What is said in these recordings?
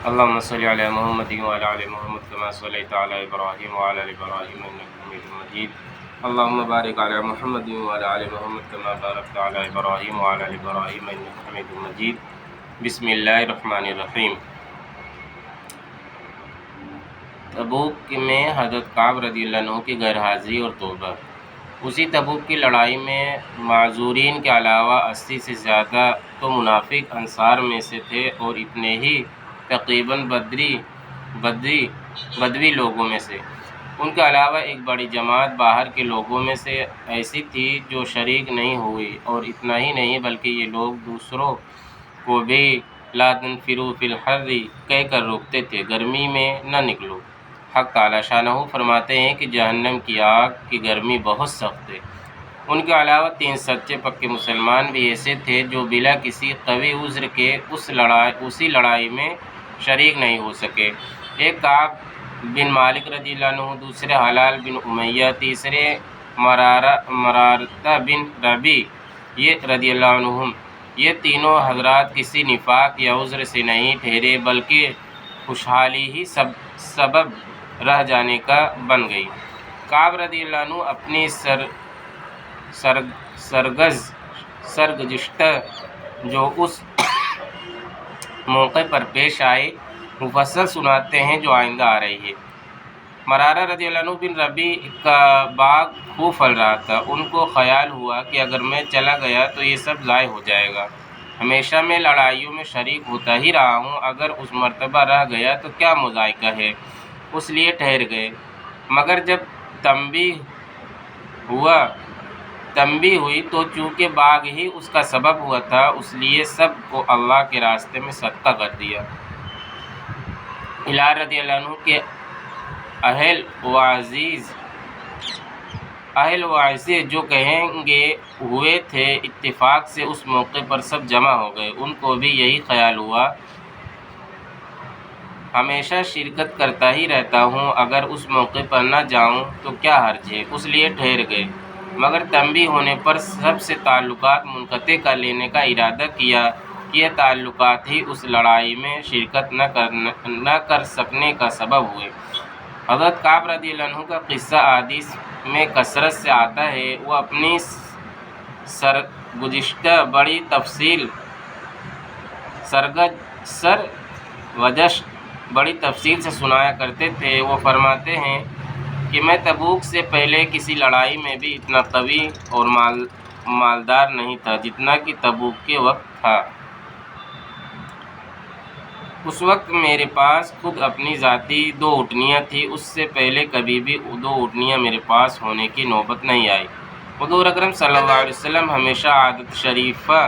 اللهم صل على محمد وعلى آل محمد كما صليت على إبراهيم وعلى آل إبراهيم إنك حميد مجيد. اللهم بارك على محمد وعلى آل محمد كما باركت على إبراهيم وعلى آل إبراهيم إنك حميد مجيد. بسم اللہ الرحمن الرحیم. تبوک میں حضرت کعب رضی اللہ عنہ کی غیر حاضری اور توبہ. اسی تبوک کی لڑائی میں معذورین کے علاوہ 80 سے زیادہ تو منافق انصار میں سے تھے اور اتنے ہی تقریباً بدوی لوگوں میں سے. ان کے علاوہ ایک بڑی جماعت باہر کے لوگوں میں سے ایسی تھی جو شریک نہیں ہوئی، اور اتنا ہی نہیں بلکہ یہ لوگ دوسروں کو بھی لا تنفروا فی الحر کہہ کر روکتے تھے، گرمی میں نہ نکلو. حق تعالی شانہ فرماتے ہیں کہ جہنم کی آگ کی گرمی بہت سخت ہے. ان کے علاوہ 3 سچے پکے مسلمان بھی ایسے تھے جو بلا کسی قوی عذر کے اسی لڑائی میں شریک نہیں ہو سکے. ایک کعب بن مالک رضی اللہ عنہ، دوسرے حلال بن امیہ، تیسرے مرارہ بن ربی رضی اللہ عنہم. یہ تینوں حضرات کسی نفاق یا عذر سے نہیں ٹھہرے بلکہ خوشحالی ہی سبب رہ جانے کا بن گئی. کعب رضی اللہ عنہ اپنی سرگزشت جو اس موقع پر پیش آئی مفصل سناتے ہیں جو آئندہ آ رہی ہے. مرارہ رضی اللہ عنہ بن ربی کا باغ خوب پھل رہا تھا. ان کو خیال ہوا کہ اگر میں چلا گیا تو یہ سب ضائع ہو جائے گا. ہمیشہ میں لڑائیوں میں شریک ہوتا ہی رہا ہوں، اگر اس مرتبہ رہ گیا تو کیا مذائقہ ہے. اس لیے ٹھہر گئے. مگر جب تنبیہ ہوئی تو چونکہ باغ ہی اس کا سبب ہوا تھا، اس لیے سب کو اللہ کے راستے میں صدقہ کر دیا. ہلال رضی اللہ عنہ کے اہل و عزیز جو کہیں گے ہوئے تھے، اتفاق سے اس موقع پر سب جمع ہو گئے. ان کو بھی یہی خیال ہوا، ہمیشہ شرکت کرتا ہی رہتا ہوں، اگر اس موقع پر نہ جاؤں تو کیا حرج ہے. اس لیے ٹھہر گئے. مگر تنبیہ ہونے پر سب سے تعلقات منقطع کر لینے کا ارادہ کیا کہ یہ تعلقات ہی اس لڑائی میں شرکت نہ کر سکنے کا سبب ہوئے. حضرت کعب رضی اللہ عنہ کا قصہ احادیث میں کثرت سے آتا ہے. وہ اپنی سرگزشت بڑی تفصیل سے سنایا کرتے تھے. وہ فرماتے ہیں کہ میں تبوک سے پہلے کسی لڑائی میں بھی اتنا قوی اور مالدار نہیں تھا جتنا کہ تبوک کے وقت تھا. اس وقت میرے پاس خود اپنی ذاتی 2 اونٹنیاں تھیں. اس سے پہلے کبھی بھی 2 اونٹنیاں میرے پاس ہونے کی نوبت نہیں آئی. حضور اکرم صلی اللہ علیہ وسلم ہمیشہ عادت شریفہ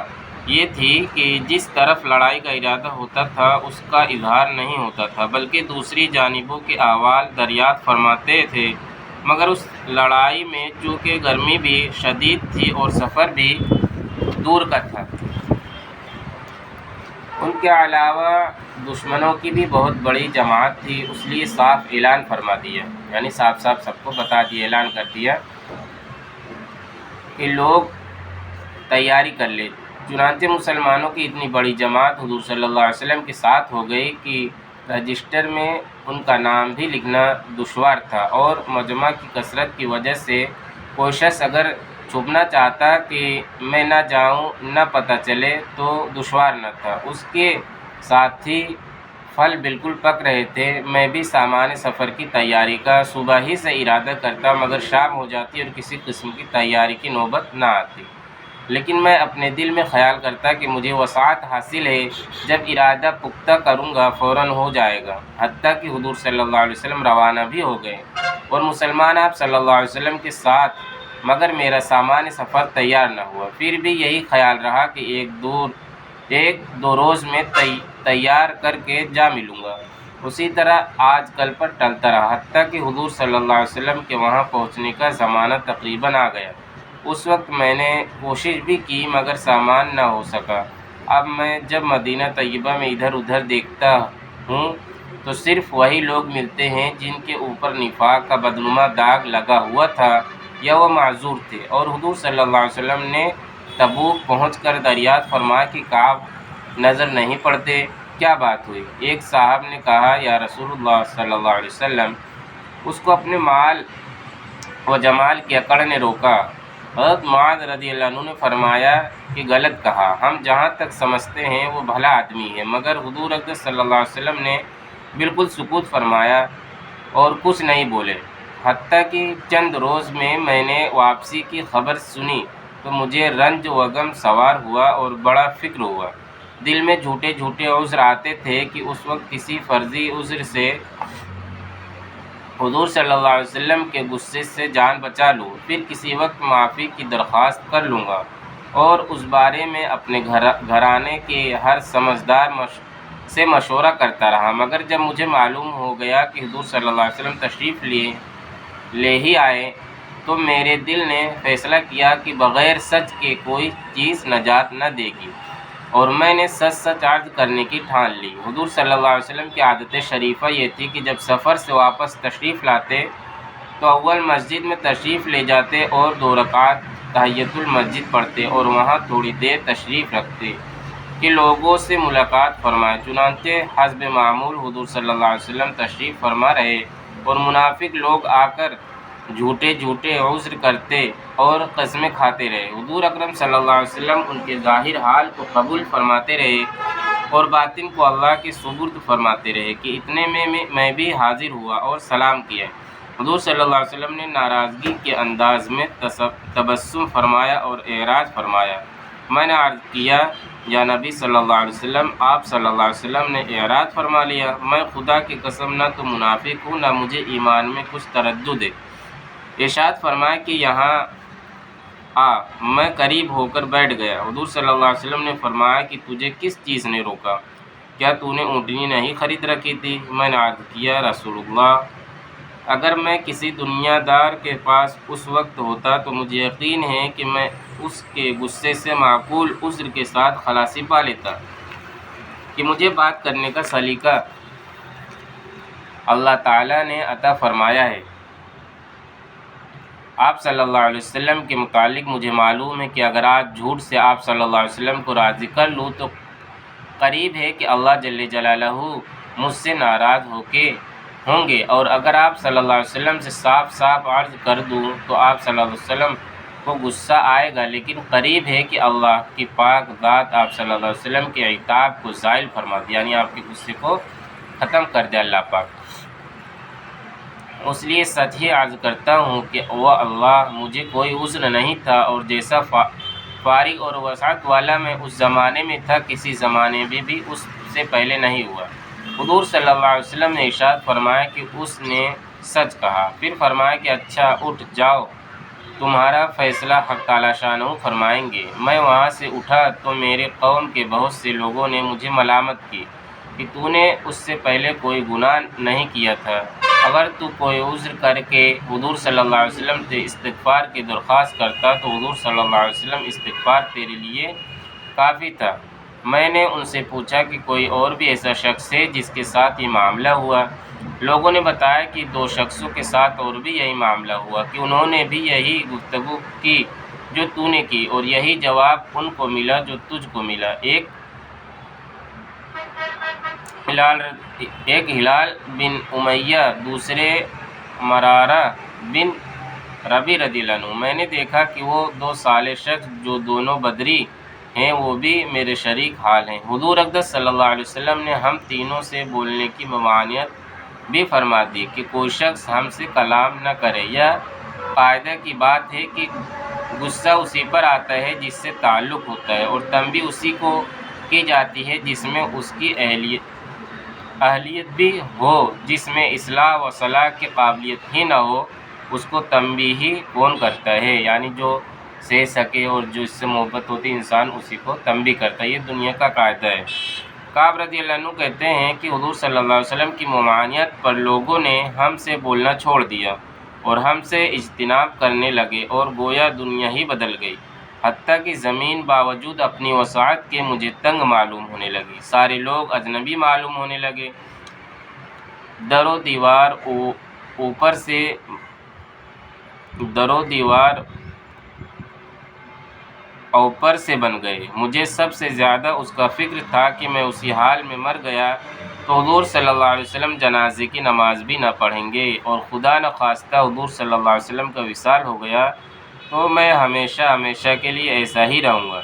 یہ تھی کہ جس طرف لڑائی کا ارادہ ہوتا تھا اس کا اظہار نہیں ہوتا تھا بلکہ دوسری جانبوں کے احوال دریافت فرماتے تھے. مگر اس لڑائی میں چونکہ گرمی بھی شدید تھی اور سفر بھی دور کا تھا، ان کے علاوہ دشمنوں کی بھی بہت بڑی جماعت تھی. اس لیے صاف اعلان فرما دیا، یعنی صاف سب کو بتا دیا، اعلان کر دیا کہ لوگ تیاری کر لیں. چنانچہ مسلمانوں کی اتنی بڑی جماعت حضور صلی اللہ علیہ وسلم کے ساتھ ہو گئی کہ رجسٹر میں ان کا نام بھی لکھنا دشوار تھا، اور مجمع کی کثرت کی وجہ سے کوئی شخص اگر چھپنا چاہتا کہ میں نہ جاؤں نہ پتہ چلے تو دشوار نہ تھا. اس کے ساتھی پھل بالکل پک رہے تھے. میں بھی سامان سفر کی تیاری کا صبح ہی سے ارادہ کرتا، مگر شام ہو جاتی اور کسی قسم کی تیاری کی نوبت نہ آتی. لیکن میں اپنے دل میں خیال کرتا کہ مجھے وسعت حاصل ہے، جب ارادہ پختہ کروں گا فوراً ہو جائے گا. حتیٰ کہ حضور صلی اللہ علیہ وسلم روانہ بھی ہو گئے اور مسلمان آپ صلی اللہ علیہ وسلم کے ساتھ، مگر میرا سامان سفر تیار نہ ہوا. پھر بھی یہی خیال رہا کہ ایک دو روز میں تیار کر کے جا ملوں گا. اسی طرح آج کل پر ٹلتا رہا، حتیٰ کہ حضور صلی اللہ علیہ وسلم کے وہاں پہنچنے کا زمانہ تقریباً آ گیا. اس وقت میں نے کوشش بھی کی مگر سامان نہ ہو سکا. اب میں جب مدینہ طیبہ میں ادھر ادھر دیکھتا ہوں تو صرف وہی لوگ ملتے ہیں جن کے اوپر نفاق کا بدنما داغ لگا ہوا تھا یا وہ معذور تھے. اور حضور صلی اللہ علیہ وسلم نے تبوک پہنچ کر دریافت فرمایا کہ کعب نظر نہیں پڑتے. کیا بات ہوئی؟ ایک صاحب نے کہا یا رسول اللہ صلی اللہ علیہ وسلم، اس کو اپنے مال و جمال کی اکڑ نے روکا۔ حضرت معاذ رضی اللہ عنہ نے فرمایا کہ غلط کہا، ہم جہاں تک سمجھتے ہیں وہ بھلا آدمی ہے، مگر حضور اقدس صلی اللہ علیہ وسلم نے بالکل سکوت فرمایا اور کچھ نہیں بولے۔ حتیٰ کہ چند روز میں نے واپسی کی خبر سنی تو مجھے رنج و غم سوار ہوا اور بڑا فکر ہوا۔ دل میں جھوٹے عذر آتے تھے کہ اس وقت کسی فرضی عذر سے حضور صلی اللہ علیہ وسلم کے غصے سے جان بچا لوں، پھر کسی وقت معافی کی درخواست کر لوں گا، اور اس بارے میں اپنے گھرانے کے ہر سمجھدار سے مشورہ کرتا رہا، مگر جب مجھے معلوم ہو گیا کہ حضور صلی اللہ علیہ وسلم تشریف لے ہی آئے تو میرے دل نے فیصلہ کیا کہ بغیر سچ کے کوئی چیز نجات نہ دے گی، اور میں نے سچ عرض کرنے کی ٹھان لی۔ حضور صلی اللہ علیہ وسلم کی عادت شریفہ یہ تھی کہ جب سفر سے واپس تشریف لاتے تو اول مسجد میں تشریف لے جاتے اور 2 رکعت تحیۃ المسجد پڑھتے اور وہاں تھوڑی دیر تشریف رکھتے کہ لوگوں سے ملاقات فرمائے۔ چنانچہ حسب معمول حضور صلی اللہ علیہ وسلم تشریف فرما رہے اور منافق لوگ آ کر جھوٹے عذر کرتے اور قسمیں کھاتے رہے۔ حضور اکرم صلی اللہ علیہ وسلم ان کے ظاہر حال کو قبول فرماتے رہے اور باطن کو اللہ کے سپرد فرماتے رہے کہ اتنے میں بھی حاضر ہوا اور سلام کیا۔ حضور صلی اللہ علیہ وسلم نے ناراضگی کے انداز میں تبسم فرمایا اور اعراض فرمایا۔ میں نے عرض کیا، یا نبی صلی اللہ علیہ وسلم، آپ صلی اللہ علیہ وسلم نے اعراض فرما لیا؟ میں خدا کی قسم نہ تو منافق ہوں نہ مجھے ایمان میں کچھ تردد ہے۔ ارشاد فرمایا کہ یہاں آ۔ میں قریب ہو کر بیٹھ گیا۔ حضور صلی اللہ علیہ وسلم نے فرمایا کہ تجھے کس چیز نے روکا؟ کیا تو نے اونٹنی نہیں خرید رکھی تھی؟ میں نے عرض کیا، رسول اللہ، اگر میں کسی دنیا دار کے پاس اس وقت ہوتا تو مجھے یقین ہے کہ میں اس کے غصے سے معقول عذر کے ساتھ خلاصی پا لیتا کہ مجھے بات کرنے کا سلیقہ اللہ تعالیٰ نے عطا فرمایا ہے۔ آپ صلی اللہ علیہ وسلم کے متعلق مجھے معلوم ہے کہ اگر آج جھوٹ سے آپ صلی اللہ علیہ وسلم کو راضی کر لوں تو قریب ہے کہ اللہ جل جلالہ مجھ سے ناراض ہوں گے، اور اگر آپ صلی اللہ علیہ وسلم سے صاف عرض کر دوں تو آپ صلی اللہ علیہ وسلم کو غصہ آئے گا، لیکن قریب ہے کہ اللہ کی پاک ذات آپ صلی اللہ علیہ وسلم کے عتاب کو زائل فرما دے، یعنی آپ کے غصے کو ختم کر دے اللہ پاک۔ اس لیے سچ ہی عرض کرتا ہوں کہ وہ اللہ، مجھے کوئی عذر نہیں تھا، اور جیسا فارغ اور وسعت والا میں اس زمانے میں تھا کسی زمانے میں بھی اس سے پہلے نہیں ہوا۔ حضور صلی اللہ علیہ وسلم نے ارشاد فرمایا کہ اس نے سچ کہا۔ پھر فرمایا کہ اچھا اٹھ جاؤ، تمہارا فیصلہ حق تعالیٰ شانہ فرمائیں گے۔ میں وہاں سے اٹھا تو میرے قوم کے بہت سے لوگوں نے مجھے ملامت کی کہ تو نے اس سے پہلے کوئی گناہ نہیں کیا تھا، اگر تو کوئی عذر کر کے حضور صلی اللہ علیہ وسلم سے استغفار کی درخواست کرتا تو حضور صلی اللہ علیہ وسلم استغفار تیرے لیے کافی تھا۔ میں نے ان سے پوچھا کہ کوئی اور بھی ایسا شخص ہے جس کے ساتھ یہ معاملہ ہوا؟ لوگوں نے بتایا کہ 2 شخصوں کے ساتھ اور بھی یہی معاملہ ہوا کہ انہوں نے بھی یہی گفتگو کی جو تو نے کی، اور یہی جواب ان کو ملا جو تجھ کو ملا۔ ایک ہلال بن امیہ، دوسرے مرارہ بن ربی رضی اللہ عنہ۔ میں نے دیکھا کہ وہ 2 صالح شخص جو دونوں بدری ہیں وہ بھی میرے شریک حال ہیں۔ حضور اقدس صلی اللہ علیہ وسلم نے ہم تینوں سے بولنے کی ممانعت بھی فرما دی کہ کوئی شخص ہم سے کلام نہ کرے۔ یہ قاعدہ کی بات ہے کہ غصہ اسی پر آتا ہے جس سے تعلق ہوتا ہے، اور تنبیہ اسی کو کی جاتی ہے جس میں اس کی اہلیت بھی ہو۔ جس میں اصلاح و صلاح کی قابلیت ہی نہ ہو اس کو تنبیہ ہی کون کرتا ہے، یعنی جو سہ سکے اور جو اس سے محبت ہوتی انسان اسی کو تنبیہ کرتا ہے۔ یہ دنیا کا قاعدہ ہے۔ کعب رضی اللہ عنہ کہتے ہیں کہ حضور صلی اللہ علیہ وسلم کی ممانعت پر لوگوں نے ہم سے بولنا چھوڑ دیا اور ہم سے اجتناب کرنے لگے، اور گویا دنیا ہی بدل گئی، حتیٰ کہ زمین باوجود اپنی وسعت کے مجھے تنگ معلوم ہونے لگی، سارے لوگ اجنبی معلوم ہونے لگے، در و دیوار اوپر سے بن گئے۔ مجھے سب سے زیادہ اس کا فکر تھا کہ میں اسی حال میں مر گیا تو حضور صلی اللہ علیہ وسلم جنازے کی نماز بھی نہ پڑھیں گے، اور خدا نخواستہ حضور صلی اللہ علیہ وسلم کا وصال ہو گیا تو میں ہمیشہ ہمیشہ کے لیے ایسا ہی رہوں گا،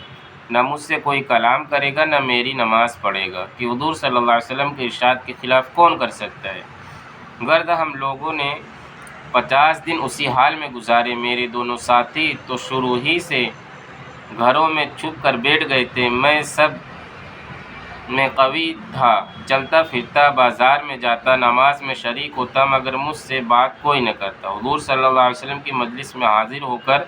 نہ مجھ سے کوئی کلام کرے گا، نہ میری نماز پڑھے گا، کہ حضور صلی اللہ علیہ وسلم کے ارشاد کے خلاف کون کر سکتا ہے۔ گرد ہم لوگوں نے 50 دن اسی حال میں گزارے۔ میرے دونوں ساتھی تو شروع ہی سے گھروں میں چھپ کر بیٹھ گئے تھے۔ میں سب میں قوی تھا، چلتا پھرتا، بازار میں جاتا، نماز میں شریک ہوتا، مگر مجھ سے بات کوئی نہ کرتا۔ حضور صلی اللہ علیہ وسلم کی مجلس میں حاضر ہو کر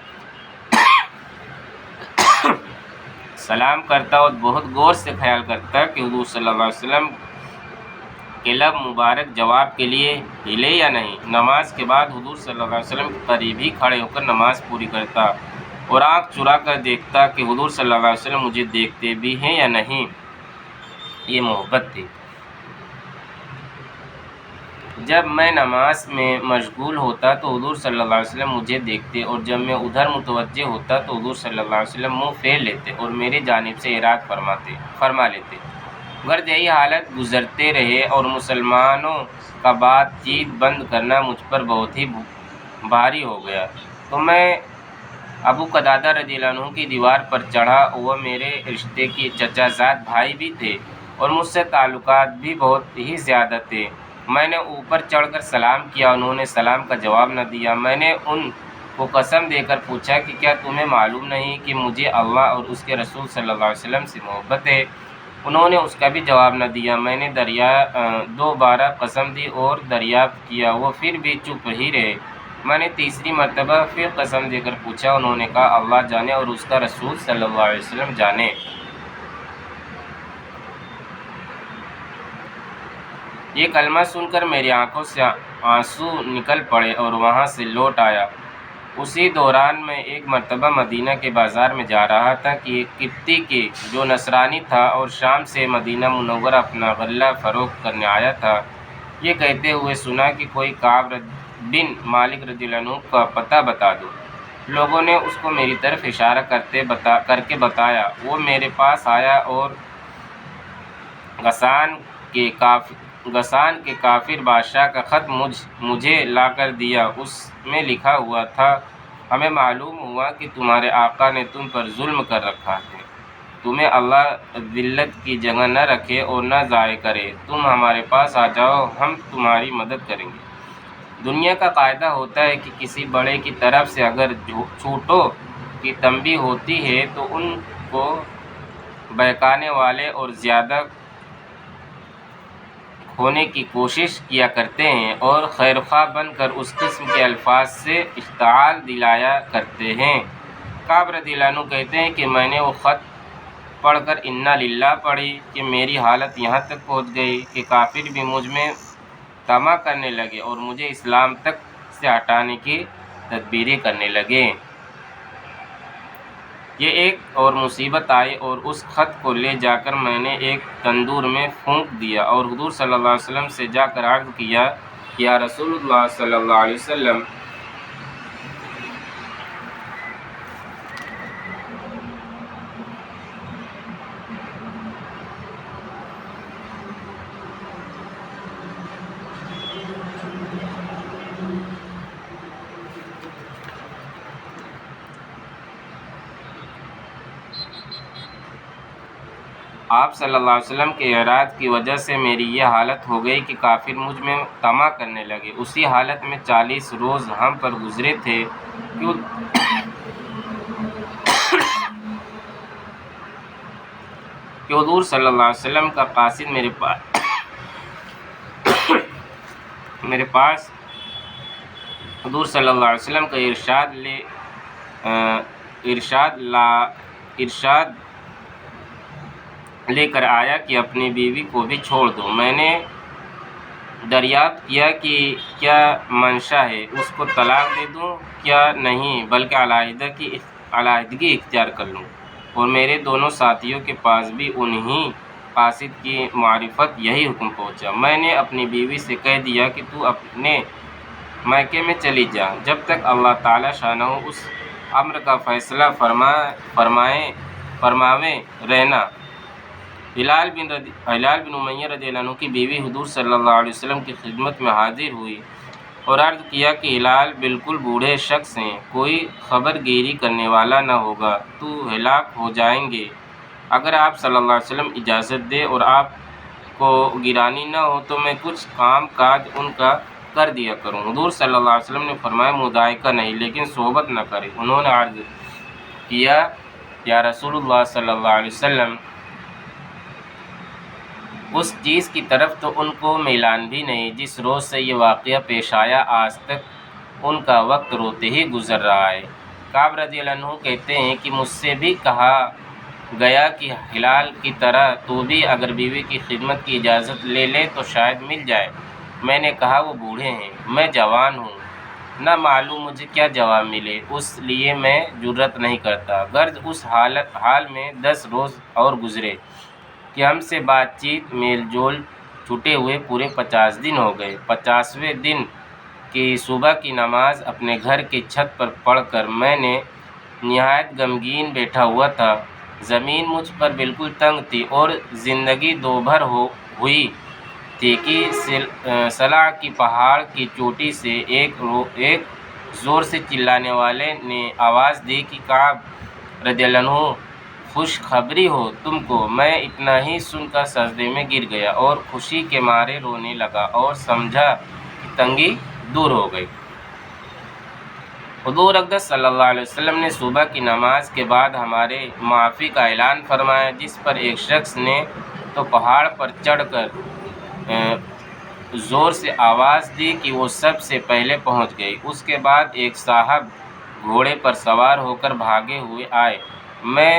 سلام کرتا اور بہت غور سے خیال کرتا کہ حضور صلی اللہ علیہ وسلم کے لب مبارک جواب کے لیے ہلے یا نہیں۔ نماز کے بعد حضور صلی اللہ علیہ وسلم کے قریب ہی کھڑے ہو کر نماز پوری کرتا اور آنکھ چرا کر دیکھتا کہ حضور صلی اللہ علیہ وسلم مجھے دیکھتے بھی ہیں یا نہیں۔ یہ محبت تھی۔ جب میں نماز میں مشغول ہوتا تو حضور صلی اللہ علیہ وسلم مجھے دیکھتے، اور جب میں ادھر متوجہ ہوتا تو حضور صلی اللہ علیہ وسلم منہ پھیر لیتے اور میری جانب سے اراد فرما لیتے۔ گرد یہی حالت گزرتے رہے اور مسلمانوں کا بات چیت بند کرنا مجھ پر بہت ہی بھاری ہو گیا، تو میں ابو قتادہ رضی اللہ عنہ کی دیوار پر چڑھا۔ وہ میرے رشتے کے چچا زاد بھائی بھی تھے اور مجھ سے تعلقات بھی بہت ہی زیادہ تھے۔ میں نے اوپر چڑھ کر سلام کیا، انہوں نے سلام کا جواب نہ دیا۔ میں نے ان کو قسم دے کر پوچھا کہ کیا تمہیں معلوم نہیں کہ مجھے اللہ اور اس کے رسول صلی اللہ علیہ وسلم سے محبت ہے؟ انہوں نے اس کا بھی جواب نہ دیا۔ میں نے دوبارہ قسم دی اور دریافت کیا، وہ پھر بھی چپ ہی رہے۔ میں نے تیسری مرتبہ پھر قسم دے کر پوچھا، انہوں نے کہا اللہ جانے اور اس کا رسول صلی اللہ علیہ وسلم جانے۔ یہ کلمہ سن کر میری آنکھوں سے آنسو نکل پڑے اور وہاں سے لوٹ آیا۔ اسی دوران میں ایک مرتبہ مدینہ کے بازار میں جا رہا تھا کہ ایک قبطی کے جو نصرانی تھا اور شام سے مدینہ منورہ اپنا غلہ فروخت کرنے آیا تھا، یہ کہتے ہوئے سنا کہ کوئی کعب بن مالک رضی اللہ عنہ کا پتہ بتا دو۔ لوگوں نے اس کو میری طرف اشارہ کر کے بتایا۔ وہ میرے پاس آیا اور غسان کے کافر بادشاہ کا خط مجھے لا کر دیا۔ اس میں لکھا ہوا تھا، ہمیں معلوم ہوا کہ تمہارے آقا نے تم پر ظلم کر رکھا ہے، تمہیں اللہ ذلت کی جگہ نہ رکھے اور نہ ضائع کرے، تم ہمارے پاس آ جاؤ، ہم تمہاری مدد کریں گے۔ دنیا کا قاعدہ ہوتا ہے کہ کسی بڑے کی طرف سے اگر چھوٹوں کی تنبیہ ہوتی ہے تو ان کو بہکانے والے اور زیادہ ہونے کی کوشش کیا کرتے ہیں اور خیرخواہ بن کر اس قسم کے الفاظ سے اشتعال دلایا کرتے ہیں۔ کعب رضی اللہ عنہ کہتے ہیں کہ میں نے وہ خط پڑھ کر انا للہ پڑھی کہ میری حالت یہاں تک پہنچ گئی کہ کافر بھی مجھ میں طمع کرنے لگے اور مجھے اسلام تک سے ہٹانے کی تدبیریں کرنے لگے۔ یہ ایک اور مصیبت آئی اور اس خط کو لے جا کر میں نے ایک تندور میں پھونک دیا اور حضور صلی اللہ علیہ وسلم سے جا کر عرض کیا، یا رسول اللہ صلی اللہ علیہ وسلم، آپ صلی اللہ علیہ وسلم کے اعراض کی وجہ سے میری یہ حالت ہو گئی کہ کافر مجھ میں طمع کرنے لگے۔ اسی حالت میں 40 روز ہم پر گزرے تھے کہ حضور صلی اللہ علیہ وسلم کا قاصد میرے پاس حضور صلی اللہ علیہ وسلم کا ارشاد لے کر آیا کہ اپنی بیوی کو بھی چھوڑ دو۔ میں نے دریافت کیا کہ کیا منشا ہے، اس کو طلاق دے دوں کیا نہیں، بلکہ علیحدگی اختیار کر لوں، اور میرے دونوں ساتھیوں کے پاس بھی انہی قاصد کی معرفت یہی حکم پہنچا۔ میں نے اپنی بیوی سے کہہ دیا کہ تو اپنے میکے میں چلی جا جب تک اللہ تعالی شانہ اس امر کا فیصلہ فرماویں رہنا۔ ہلال بن امیہ رضی اللہ عنہ کی بیوی حضور صلی اللہ علیہ وسلم کی خدمت میں حاضر ہوئی اور عرض کیا کہ ہلال بالکل بوڑھے شخص ہیں، کوئی خبر گیری کرنے والا نہ ہوگا، تو ہلاک ہو جائیں گے۔ اگر آپ صلی اللہ علیہ وسلم اجازت دے اور آپ کو گرانی نہ ہو تو میں کچھ کام کاج ان کا کر دیا کروں۔ حضور صلی اللہ علیہ وسلم نے فرمایا مضائقہ نہیں لیکن صحبت نہ کرے۔ انہوں نے عرض کیا یا رسول اللہ صلی اللہ علیہ وسلم، اس چیز کی طرف تو ان کو میلان بھی نہیں جس روز سے یہ واقعہ پیش آیا، آج تک ان کا وقت روتے ہی گزر رہا ہے۔ کعب رضی اللہ عنہ کہتے ہیں کہ مجھ سے بھی کہا گیا کہ ہلال کی طرح تو بھی اگر بیوی کی خدمت کی اجازت لے لے تو شاید مل جائے۔ میں نے کہا وہ بوڑھے ہیں، میں جوان ہوں، نہ معلوم مجھے کیا جواب ملے، اس لیے میں جرأت نہیں کرتا۔ غرض اس حال میں 10 روز اور گزرے کہ ہم سے بات چیت میل جول چھوٹے ہوئے پورے 50 دن ہو گئے۔ 50ویں دن کی صبح کی نماز اپنے گھر کی چھت پر پڑھ کر میں نے نہایت غمگین بیٹھا ہوا تھا۔ زمین مجھ پر بالکل تنگ تھی اور زندگی دوبھر ہوئی تھی کہ سلع کی پہاڑ کی چوٹی سے ایک زور سے چلانے والے نے آواز دی کہ کعب رضی اللہ عنہ خوشخبری ہو تم کو۔ میں اتنا ہی سن کر سجدے میں گر گیا اور خوشی کے مارے رونے لگا اور سمجھا کہ تنگی دور ہو گئی۔ حضور اقدس صلی اللہ علیہ وسلم نے صبح کی نماز کے بعد ہمارے معافی کا اعلان فرمایا، جس پر ایک شخص نے تو پہاڑ پر چڑھ کر زور سے آواز دی کہ وہ سب سے پہلے پہنچ گئی۔ اس کے بعد ایک صاحب گھوڑے پر سوار ہو کر بھاگے ہوئے آئے۔ میں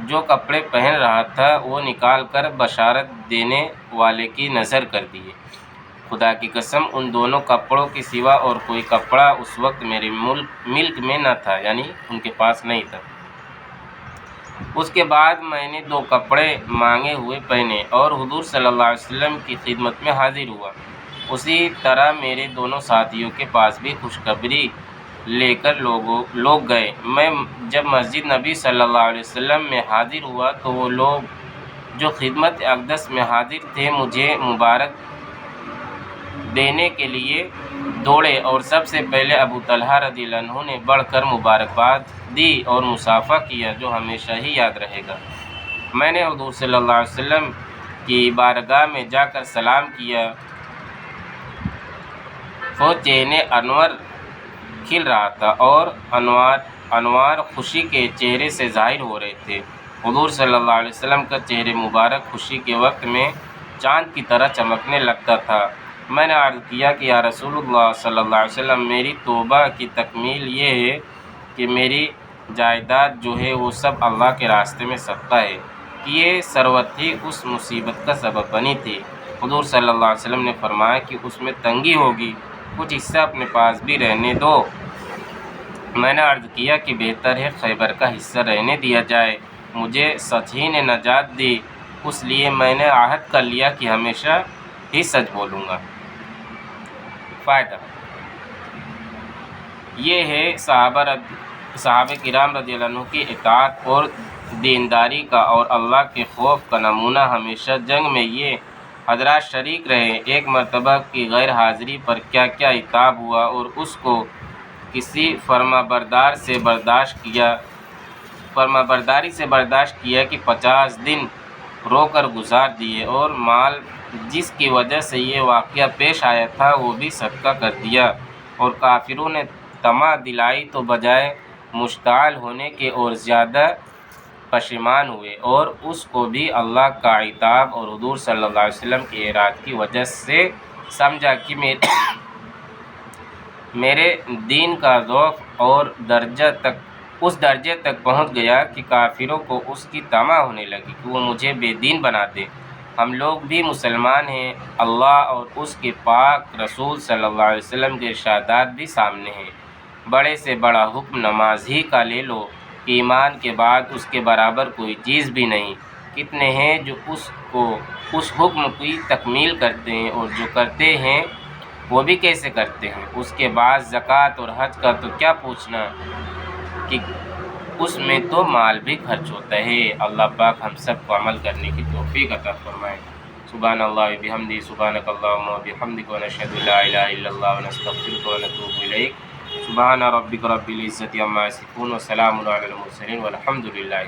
جو کپڑے پہن رہا تھا وہ نکال کر بشارت دینے والے کی نظر کر دیے۔ خدا کی قسم ان دونوں کپڑوں کے سوا اور کوئی کپڑا اس وقت میرے ملک میں نہ تھا، یعنی ان کے پاس نہیں تھا۔ اس کے بعد میں نے 2 کپڑے مانگے ہوئے پہنے اور حضور صلی اللہ علیہ وسلم کی خدمت میں حاضر ہوا۔ اسی طرح میرے دونوں ساتھیوں کے پاس بھی خوشخبری لے کر لوگ گئے۔ میں جب مسجد نبی صلی اللہ علیہ وسلم میں حاضر ہوا تو وہ لوگ جو خدمت اقدس میں حاضر تھے مجھے مبارک دینے کے لیے دوڑے اور سب سے پہلے ابو طلحہ رضی اللہ عنہ نے بڑھ کر مبارکباد دی اور مصافحہ کیا جو ہمیشہ ہی یاد رہے گا۔ میں نے حضور صلی اللہ علیہ وسلم کی بارگاہ میں جا کر سلام کیا تو چہرے انور کھل رہا تھا اور انوار خوشی کے چہرے سے ظاہر ہو رہے تھے۔ حضور صلی اللہ علیہ وسلم کا چہرہ مبارک خوشی کے وقت میں چاند کی طرح چمکنے لگتا تھا۔ میں نے عرض کیا کہ یا رسول اللہ صلی اللہ علیہ وسلم، میری توبہ کی تکمیل یہ ہے کہ میری جائیداد جو ہے وہ سب اللہ کے راستے میں صدقہ ہے کہ یہ ثروت ہی اس مصیبت کا سبب بنی تھی۔ حضور صلی اللہ علیہ وسلم نے فرمایا کہ اس میں تنگی ہوگی، کچھ حصہ اپنے پاس بھی رہنے دو۔ میں نے عرض کیا کہ بہتر ہے خیبر کا حصہ رہنے دیا جائے، مجھے سچ ہی نے نجات دی، اس لیے میں نے عہد کر لیا کہ ہمیشہ ہی سچ بولوں گا۔ فائدہ یہ ہے صحابہ کرام رضی اللہ عنہ کی اطاعت اور دینداری کا اور اللہ کے خوف کا نمونہ ہمیشہ جنگ میں یہ حضرات شریک رہے۔ ایک مرتبہ کی غیر حاضری پر کیا کیا عتاب ہوا اور اس کو کسی فرمانبرداری سے برداشت کیا کہ 50 دن رو کر گزار دیے اور مال جس کی وجہ سے یہ واقعہ پیش آیا تھا وہ بھی صدقہ کر دیا، اور کافروں نے طمع دلائی تو بجائے مشتعل ہونے کے اور زیادہ پشیمان ہوئے، اور اس کو بھی اللہ کا عتاب اور حضور صلی اللہ علیہ وسلم کے اعراض کی وجہ سے سمجھا کہ میرے دین کا ذوق اور اس درجے تک پہنچ گیا کہ کافروں کو اس کی طمع ہونے لگی کہ وہ مجھے بے دین بنا دے۔ ہم لوگ بھی مسلمان ہیں، اللہ اور اس کے پاک رسول صلی اللہ علیہ وسلم کے ارشادات بھی سامنے ہیں۔ بڑے سے بڑا حکم نماز ہی کا لے لو، ایمان کے بعد اس کے برابر کوئی چیز بھی نہیں۔ کتنے ہیں جو اس حکم کی تکمیل کرتے ہیں، اور جو کرتے ہیں وہ بھی کیسے کرتے ہیں۔ اس کے بعد زکوٰۃ اور حج کا تو کیا پوچھنا۔ کہ اس میں تو مال بھی خرچ ہوتا ہے۔ اللہ پاک ہم سب کو عمل کرنے کی توفیق عطا فرمائے۔ سبحان اللہ بحمدہ، سبحانک اللہم وبحمدک، ونشہد ان لا الہ الا اللہ ونستغفرک ونتوب الیک۔ سبحان ربک رب العزۃ عما یصفون، وسلام علی المرسلین، والحمد للہ۔